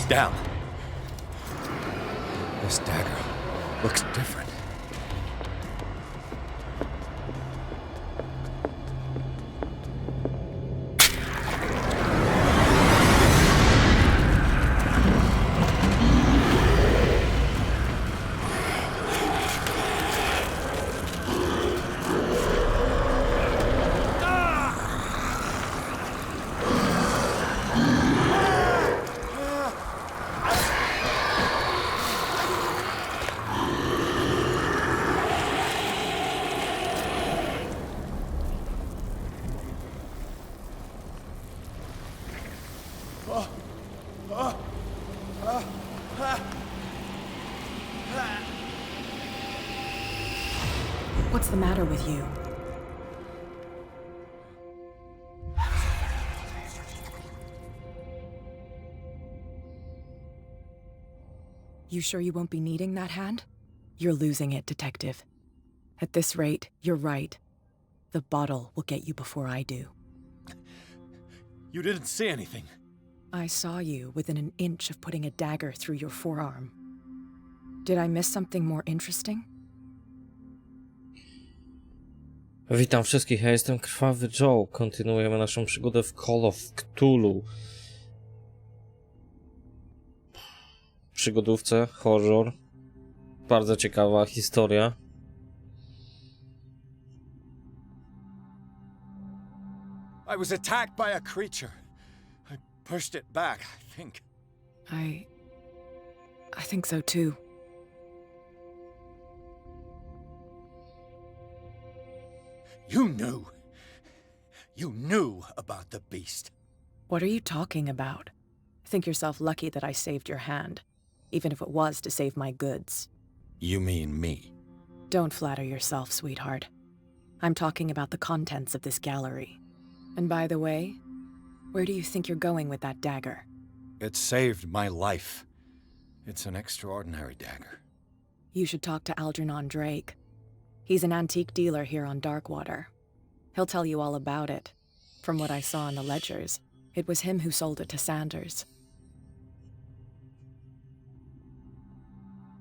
Down. This dagger looks different. What's the matter with you? You sure you won't be needing that hand? You're losing it, Detective. At this rate, you're right. The bottle will get you before I do. You didn't see anything. I saw you within an inch of putting a dagger through your forearm. Did I miss something more interesting? Witam wszystkich, ja jestem Krwawy Joe. Kontynuujemy naszą przygodę w Call of Cthulhu. Przygodówce, horror. Bardzo ciekawa historia. I was attacked by a creature. I pushed it back, I think. I think so too. You knew. You knew about the beast. What are you talking about? Think yourself lucky that I saved your hand, even if it was to save my goods. You mean me? Don't flatter yourself, sweetheart. I'm talking about the contents of this gallery. And by the way, where do you think you're going with that dagger? It saved my life. It's an extraordinary dagger. You should talk to Algernon Drake. He's an antique dealer here on Darkwater. He'll tell you all about it. From what I saw in the ledgers, it was him who sold it to Sanders.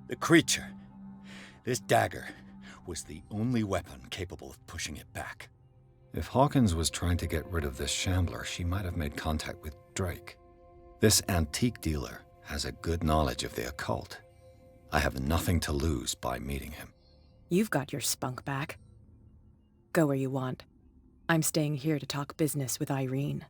The creature. This dagger was the only weapon capable of pushing it back. If Hawkins was trying to get rid of this shambler, she might have made contact with Drake. This antique dealer has a good knowledge of the occult. I have nothing to lose by meeting him. You've got your spunk back. Go where you want. I'm staying here to talk business with Irene.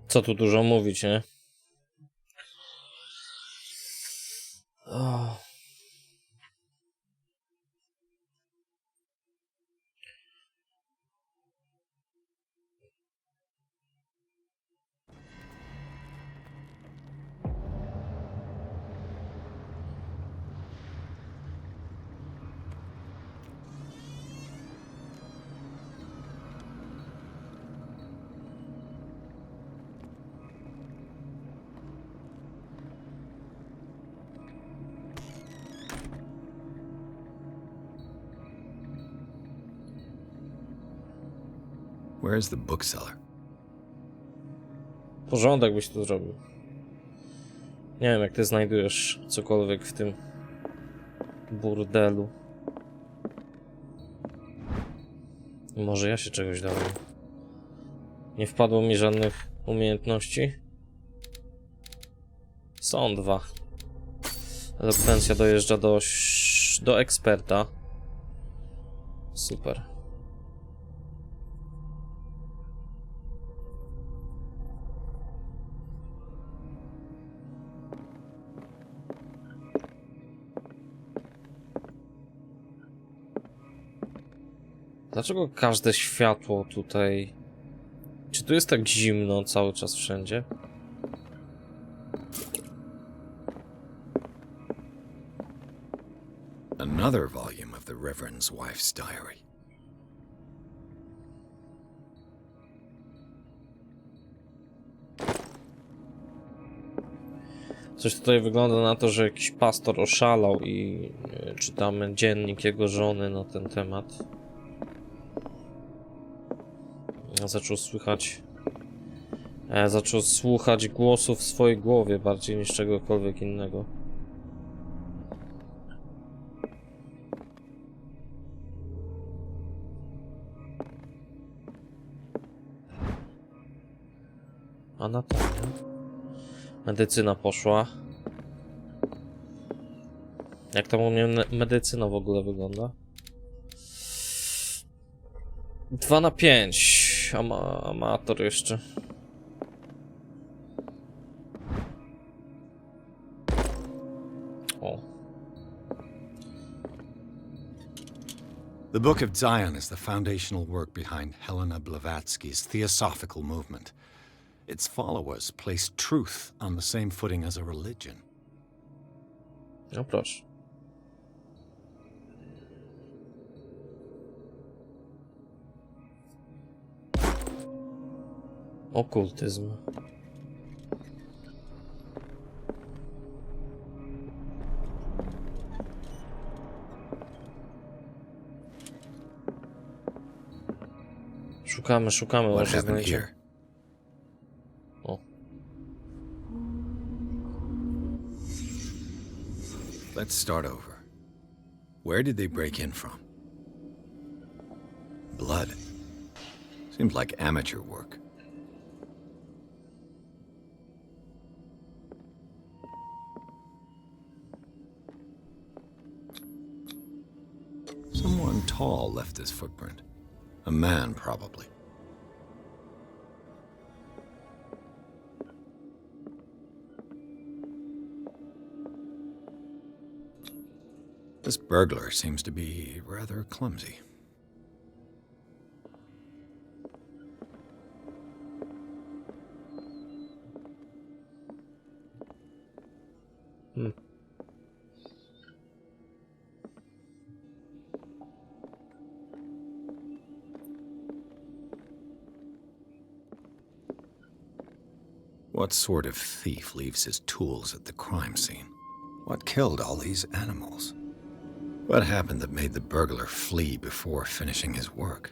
Co tu dużo mówić, nie? Oh. Where is the bookseller? Porządek byś tu zrobił. Nie wiem, jak ty znajdujesz cokolwiek w tym burdelu. Może ja się czegoś dałem. Nie wpadło mi żadnych umiejętności. Są dwa. Elokwencja dojeżdża do eksperta. Super. Dlaczego każde światło tutaj... Czy tu jest tak zimno cały czas wszędzie? Another volume of the Reverend's wife's diary. Coś tutaj wygląda na to, że jakiś pastor oszalał i czytamy dziennik jego żony na ten temat. Zaczął słuchać głosów w swojej głowie bardziej niż czegokolwiek innego. Anatomia. Medycyna poszła. Jak tam u mnie medycyna w ogóle wygląda? 2 na 5. Amator jeszcze. O. The Book of Zion is the foundational work behind Helena Blavatsky's Theosophical movement. Its followers place truth on the same footing as a religion. No proszę. Okultyzm. Szukamy, What może happened znajdziemy. here? O. Let's start over. Where did they break in from? Blood. Seems like amateur work. Someone tall left this footprint. A man, probably. This burglar seems to be rather clumsy. What sort of thief leaves his tools at the crime scene? What killed all these animals? What happened that made the burglar flee before finishing his work?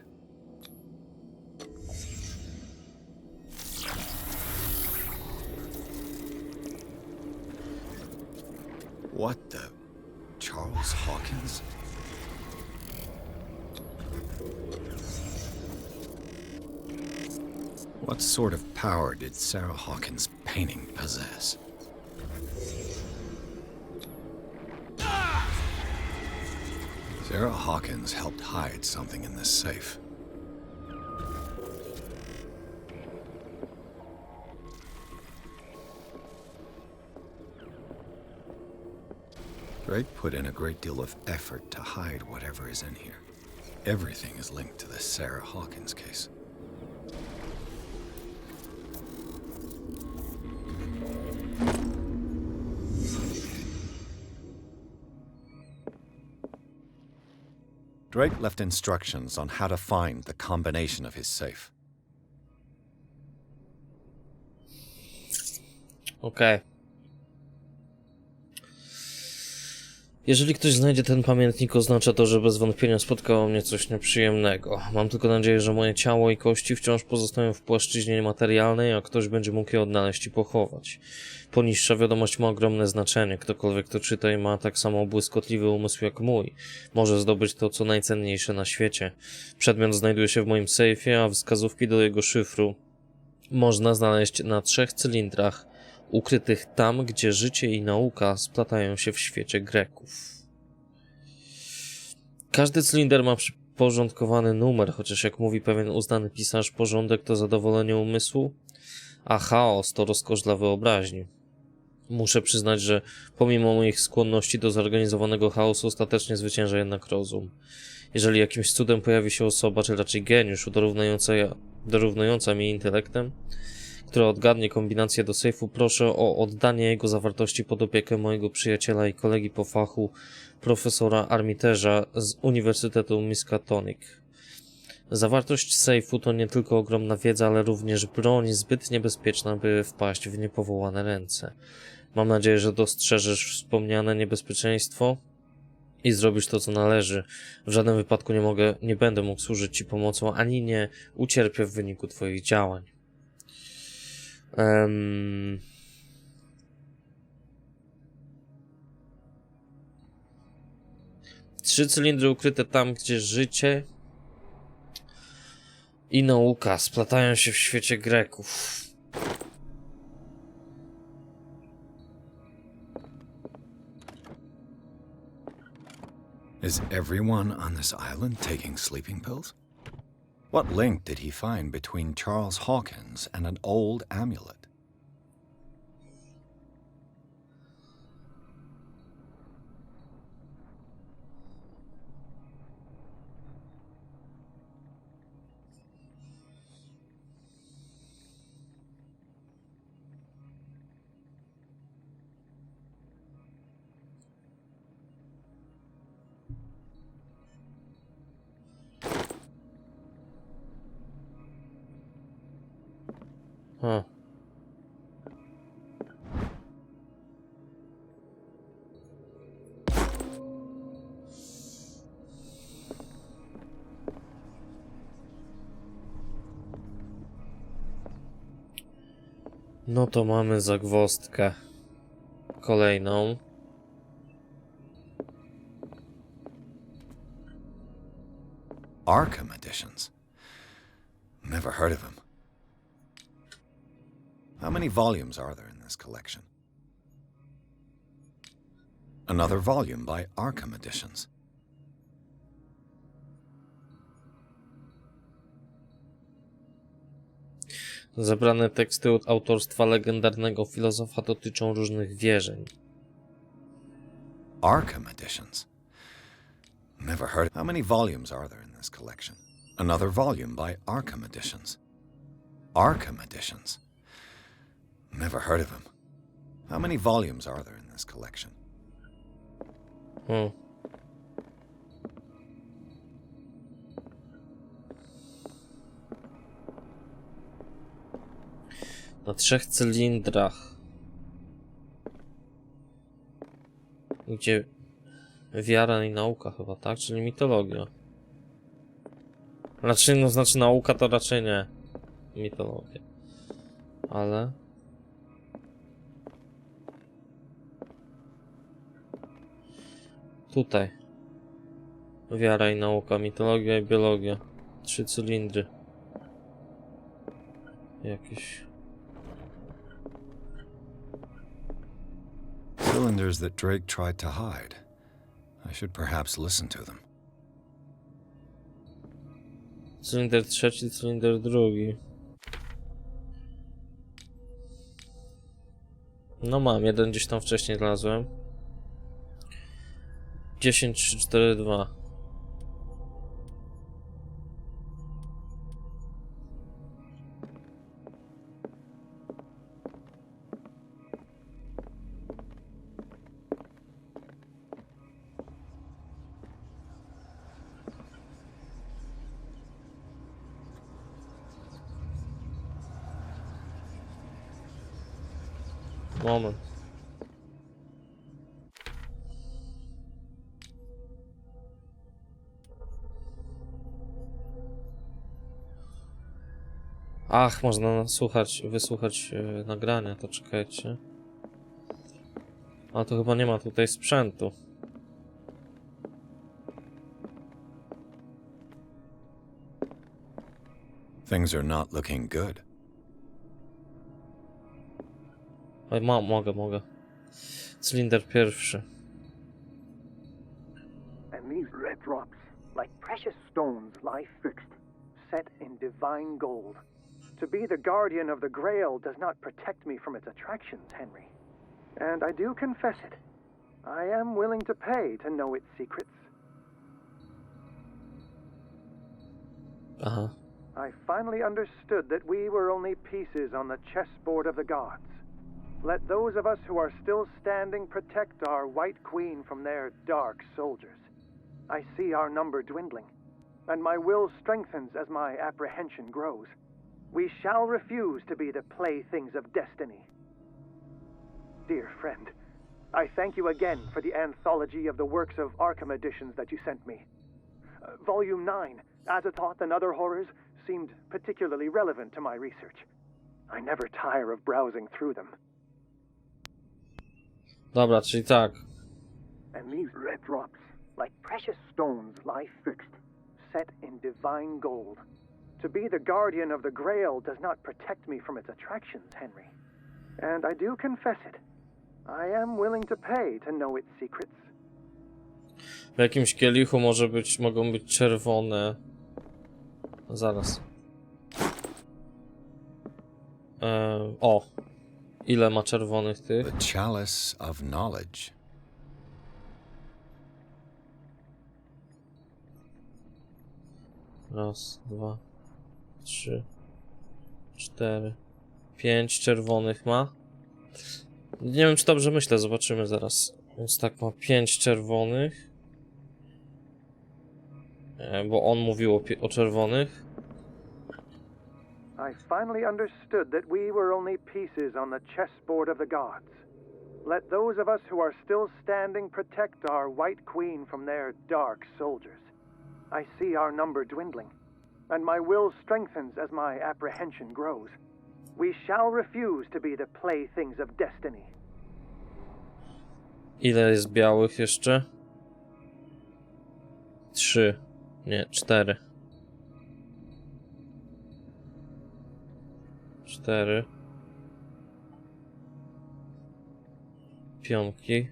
What the... Charles Hawkins? What sort of power did Sarah Hawkins' painting possess? Sarah Hawkins helped hide something in this safe. Drake put in a great deal of effort to hide whatever is in here. Everything is linked to the Sarah Hawkins case. Drake left instructions on how to find the combination of his safe. Okej. Jeżeli ktoś znajdzie ten pamiętnik, oznacza to, że bez wątpienia spotkało mnie coś nieprzyjemnego. Mam tylko nadzieję, że moje ciało i kości wciąż pozostają w płaszczyźnie materialnej, a ktoś będzie mógł je odnaleźć i pochować. Poniższa wiadomość ma ogromne znaczenie. Ktokolwiek to czyta i ma tak samo błyskotliwy umysł jak mój, może zdobyć to, co najcenniejsze na świecie. Przedmiot znajduje się w moim sejfie, a wskazówki do jego szyfru można znaleźć na 3 cylindrach, ukrytych tam, gdzie życie i nauka splatają się w świecie Greków. Każdy cylinder ma przyporządkowany numer, chociaż jak mówi pewien uznany pisarz, porządek to zadowolenie umysłu, a chaos to rozkosz dla wyobraźni. Muszę przyznać, że pomimo moich skłonności do zorganizowanego chaosu ostatecznie zwycięża jednak rozum. Jeżeli jakimś cudem pojawi się osoba, czy raczej geniusz dorównująca mi intelektem, która odgadnie kombinację do sejfu, proszę o oddanie jego zawartości pod opiekę mojego przyjaciela i kolegi po fachu, profesora Armiterza z Uniwersytetu Miskatonic. Zawartość sejfu to nie tylko ogromna wiedza, ale również broń zbyt niebezpieczna, by wpaść w niepowołane ręce. Mam nadzieję, że dostrzeżesz wspomniane niebezpieczeństwo i zrobisz to, co należy. W żadnym wypadku nie będę mógł służyć ci pomocą, ani nie ucierpię w wyniku twoich działań. 3 cylindry ukryte tam, gdzie życie i nauka splatają się w świecie Greków. Is everyone on this island taking sleeping pills? What link did he find between Charles Hawkins and an old amulet? Huh. No to mamy zagwozdkę kolejną. Arkham editions. Never heard of him. How many volumes are there in this collection? Another volume by Arkham Editions. Zebrane teksty od autorstwa legendarnego filozofa dotyczą różnych wierzeń. Arkham Editions. Never heard. How many volumes are there in this collection? Another volume by Arkham Editions. Arkham Editions. Never heard of him. How many volumes are there in this collection? Na 3 cylindrach. Gdzie wiara i nauka chyba, tak? Czyli mitologia. Raczej, no znaczy nauka to raczej nie. Mitologia. Ale... Tutaj. Wiara i nauka, mitologia i biologia. 3 cylindry. Jakieś... Cylinders that Drake tried to hide. I should perhaps listen to them. Cylinder trzeci, cylinder drugi. No mam, jeden gdzieś tam wcześniej znalazłem. 10, 3, 4, 2. Moment. Ach, można wysłuchać nagrania, to czekajcie. A to chyba nie ma tutaj sprzętu. Things are not looking good. Oj, mogę. Cylinder pierwszy. And these red drops, like precious stones, lie fixed, set in divine gold. To be the guardian of the Grail does not protect me from its attractions, Henry. And I do confess it. I am willing to pay to know its secrets. Aha. I finally understood that we were only pieces on the chessboard of the gods. Let those of us who are still standing protect our White Queen from their dark soldiers. I see our number dwindling, and my will strengthens as my apprehension grows. We shall refuse to be the playthings of destiny. Dear friend, I thank you again for the anthology of the works of Arkham editions that you sent me. Volume 9, Azathoth and Other Horrors, seemed particularly relevant to my research. I never tire of browsing through them. Dobra, czyli tak. And these red drops, like precious stones, lie fixed, set in divine gold. To be the guardian of the Grail does not protect me from its attractions, Henry. And I do confess it. I am willing to pay to know its secrets. W jakimś kielichu mogą być czerwone. Zaraz. O! Ile ma czerwonych tych? The chalice of knowledge. Raz, dwa, trzy, cztery, 5 czerwonych ma. Nie wiem, czy dobrze myślę, zobaczymy zaraz. Więc tak, ma 5 czerwonych. Bo on mówił o czerwonych. I finally understood that we were only pieces on the chessboard of the gods. Let those of us who are still standing protect our White Queen from their dark soldiers. I see our number dwindling, and my will strengthens as my apprehension grows. We shall refuse to be the playthings of destiny. Ile jest białych jeszcze? 3. Nie, 4. 4. Pionki.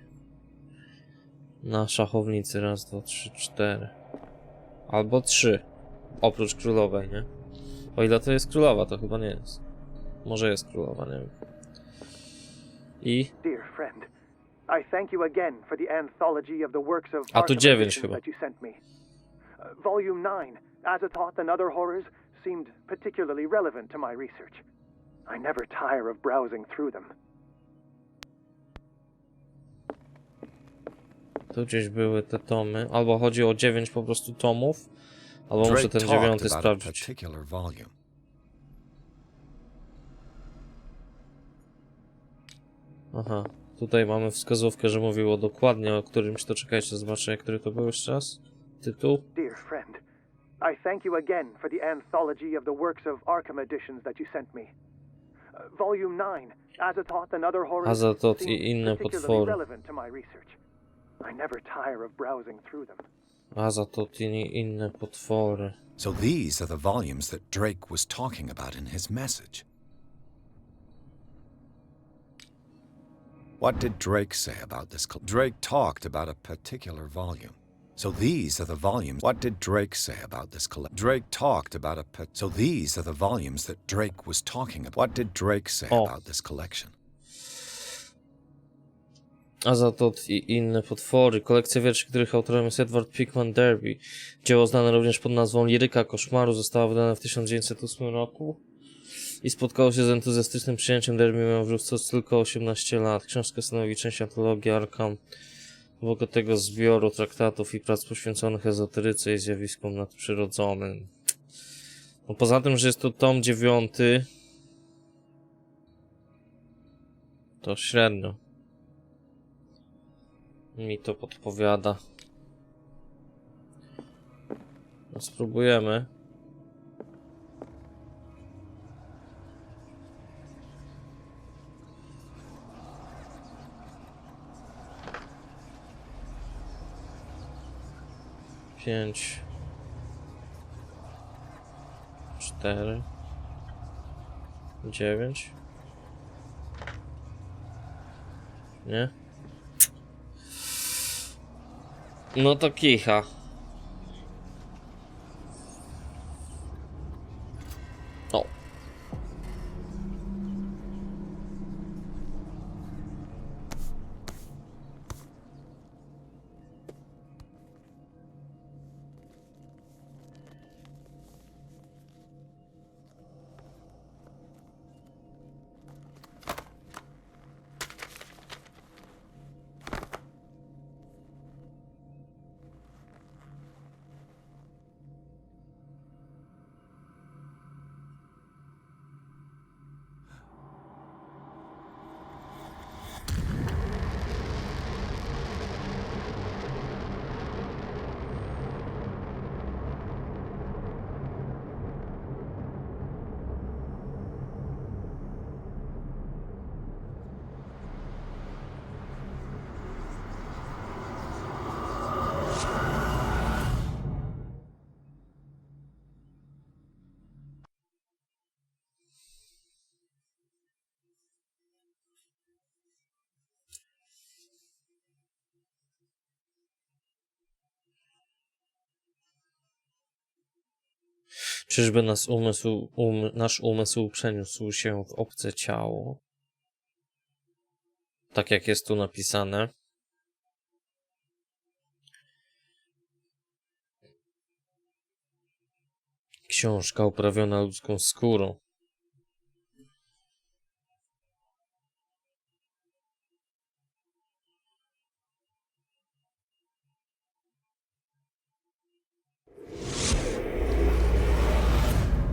Na szachownicy. Raz, dwa, 3, 4. Albo 3. Oprócz królowej, nie? O ile to jest królowa, to chyba nie jest. Może jest królowa, nie wiem. I... Dear friend, I thank you again for the anthology of the works of A tu Arkham 9 editions chyba. that you sent me. Volume 9, Azathoth and Other Horrors, seemed particularly relevant to my research. I never tire of browsing through them. Tu gdzieś były te tomy. Albo chodzi o 9 po prostu tomów, albo muszę ten 9 sprawdzić. Particular volume. Aha, tutaj mamy wskazówkę, że mówiło dokładnie o którymś, to czekajcie, zobaczę, który to był jeszcze raz. Tytuł? Dear friend, I thank you again for the anthology of the works of Arkham editions that you sent me. Volume 9, Azathoth and Other Horrors, Azathoth i seemed inne particularly potwory. relevant to my research. I never tire of browsing through them. Azathoth i inne potwory. So these are the volumes that Drake was talking about in his message. What did Drake say about this? Drake talked about a particular volume. So these are the volumes. What did Drake say about this collection? Drake talked about So these are the volumes that Drake was talking about. What did Drake say about this collection? Azathoth i inne potwory. Kolekcja wierszy, których autorem jest Edward Pickman Derby. Dzieło znane również pod nazwą Liryka Koszmaru zostało wydane w 1908 roku i spotkało się z entuzjastycznym przyjęciem. Derby miał wówczas tylko 18 lat. Książka stanowi część antologii Arkham, bogatego zbioru traktatów i prac poświęconych ezoteryce i zjawiskom nadprzyrodzonym. No poza tym, że jest to tom 9, to średnio mi to podpowiada. No, spróbujemy. Pięć, 4, 9. Nie? No to kicha. O. Czyżby nasz umysł przeniósł się w obce ciało? Tak jak jest tu napisane. Książka uprawiona ludzką skórą.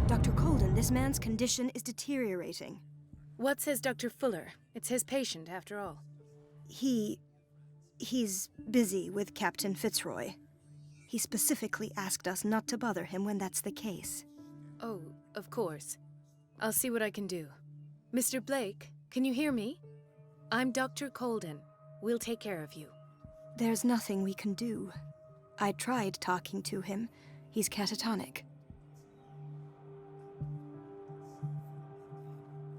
Dr. Colden, this man's condition is deteriorating. What says Dr. Fuller? It's his patient, after all. He's busy with Captain Fitzroy. He specifically asked us not to bother him when that's the case. Oh, of course. I'll see what I can do. Mr. Blake, can you hear me? I'm Dr. Colden. We'll take care of you. There's nothing we can do. I tried talking to him. He's catatonic.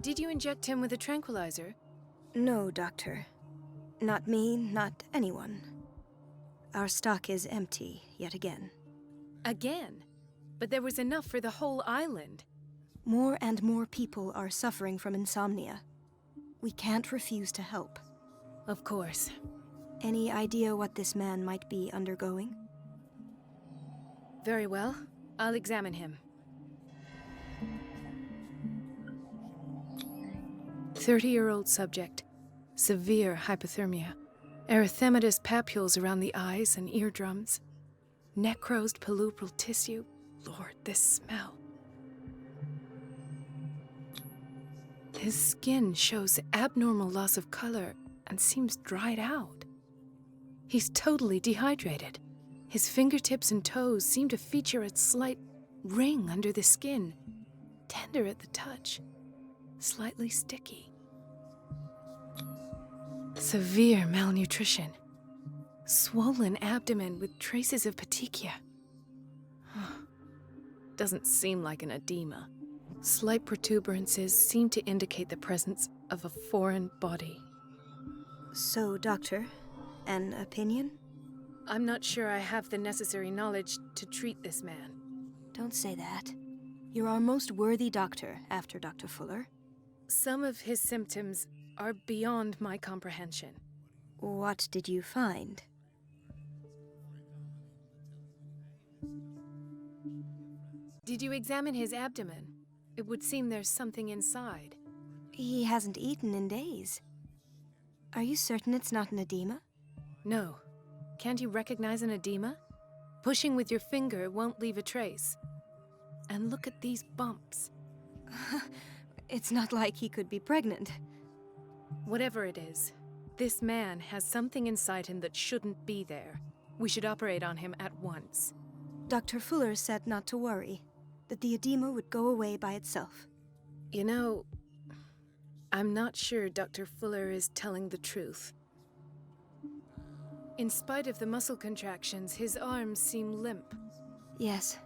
Did you inject him with a tranquilizer? No, Doctor. Not me, not anyone. Our stock is empty, yet again. Again? But there was enough for the whole island. More and more people are suffering from insomnia. We can't refuse to help. Of course. Any idea what this man might be undergoing? Very well. I'll examine him. 30-year-old subject. Severe hypothermia. Erythematous papules around the eyes and eardrums. Necrosed palpebral tissue. Lord, this smell. His skin shows abnormal loss of color and seems dried out. He's totally dehydrated. His fingertips and toes seem to feature a slight ring under the skin. Tender at the touch. Slightly sticky. Severe malnutrition. Swollen abdomen with traces of petechia. Doesn't seem like an edema. Slight protuberances seem to indicate the presence of a foreign body. So, Doctor, an opinion? I'm not sure I have the necessary knowledge to treat this man. Don't say that. You're our most worthy doctor after Dr. Fuller. Some of his symptoms are beyond my comprehension. What did you find? Did you examine his abdomen? It would seem there's something inside. He hasn't eaten in days. Are you certain it's not an edema? No. Can't you recognize an edema? Pushing with your finger won't leave a trace. And look at these bumps. It's not like he could be pregnant. Whatever it is, this man has something inside him that shouldn't be there. We should operate on him at once. Dr. Fuller said not to worry, that the edema would go away by itself. You know, I'm not sure Dr. Fuller is telling the truth. In spite of the muscle contractions, his arms seem limp. Yes.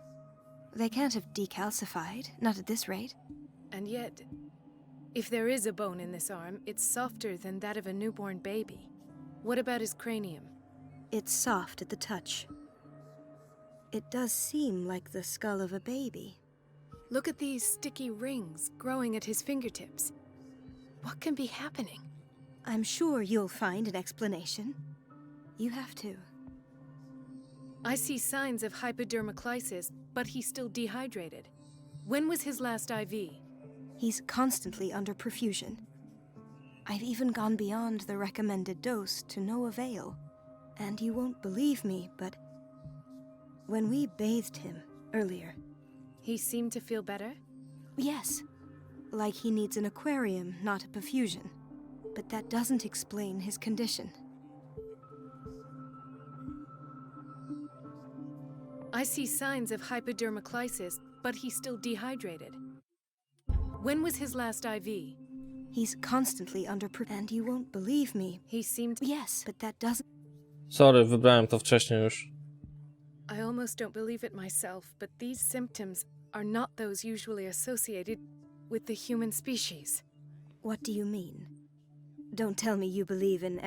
They can't have decalcified, not at this rate. And yet, if there is a bone in this arm, it's softer than that of a newborn baby. What about his cranium? It's soft at the touch. It does seem like the skull of a baby. Look at these sticky rings growing at his fingertips. What can be happening? I'm sure you'll find an explanation. You have to. I see signs of hypodermoclysis, but he's still dehydrated. When was his last IV? He's constantly under perfusion. I've even gone beyond the recommended dose to no avail. And you won't believe me, but when we bathed him earlier... He seemed to feel better? Yes. Like he needs an aquarium, not a perfusion. But that doesn't explain his condition. I see signs of hypodermoclysis, but he's still dehydrated. When was his last IV? He's constantly under and you won't believe me. He seemed... Yes, but that doesn't... Sorry, wybrałem to wcześniej już. I almost don't believe it myself, but these symptoms are not those usually associated with the human species. What do you mean? Don't tell me you believe in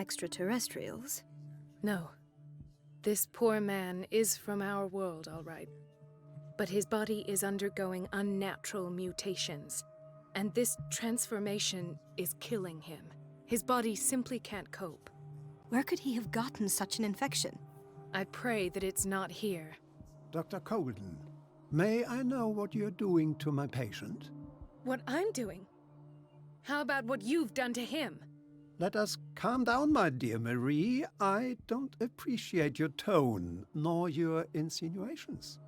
But his body is undergoing unnatural mutations, and this transformation is killing him. His body simply can't cope. Where could he have gotten such an infection? I pray that it's not here. Dr. Colden, may I know what you're doing to my patient? What I'm doing? How about what you've done to him? Let us calm down, my dear Marie. I don't appreciate your tone, nor your insinuations.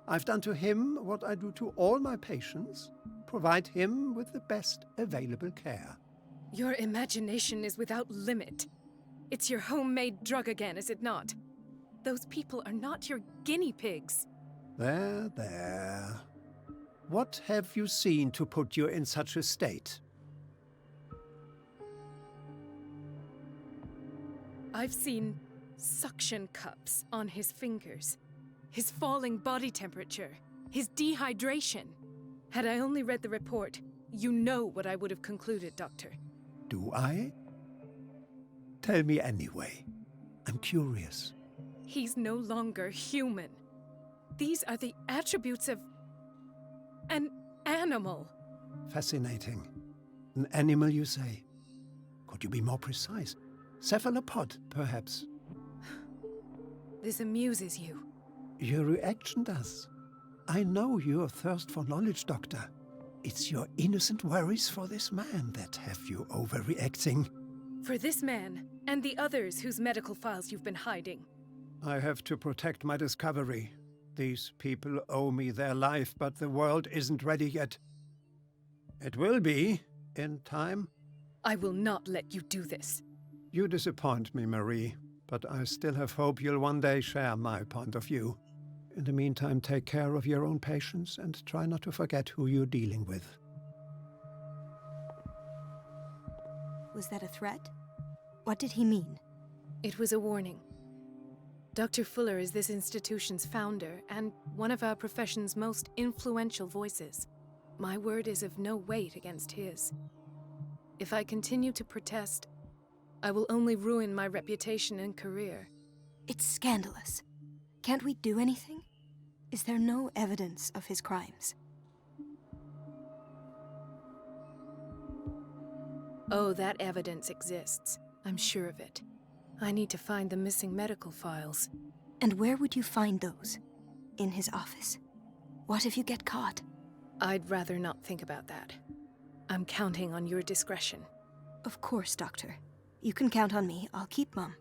I've done to him what I do to all my patients, provide him with the best available care. Your imagination is without limit. It's your homemade drug again, is it not? Those people are not your guinea pigs. There, there. What have you seen to put you in such a state? I've seen suction cups on his fingers, his falling body temperature, his dehydration. Had I only read the report, you know what I would have concluded, Doctor. Do I? Tell me anyway. I'm curious. He's no longer human. These are the attributes of an animal. Fascinating. An animal, you say? Could you be more precise? Cephalopod, perhaps? This amuses you. Your reaction does. I know your thirst for knowledge, Doctor. It's your innocent worries for this man that have you overreacting. For this man, and the others whose medical files you've been hiding. I have to protect my discovery. These people owe me their life, but the world isn't ready yet. It will be, in time. I will not let you do this. You disappoint me, Marie, but I still have hope you'll one day share my point of view. In the meantime, take care of your own patients and try not to forget who you're dealing with. Was that a threat? What did he mean? It was a warning. Dr. Fuller is this institution's founder and one of our profession's most influential voices. My word is of no weight against his. If I continue to protest, I will only ruin my reputation and career. It's scandalous. Can't we do anything? Is there no evidence of his crimes? Oh, that evidence exists. I'm sure of it. I need to find the missing medical files. And where would you find those? In his office? What if you get caught? I'd rather not think about that. I'm counting on your discretion. Of course, Doctor. You can count on me. I'll keep mum.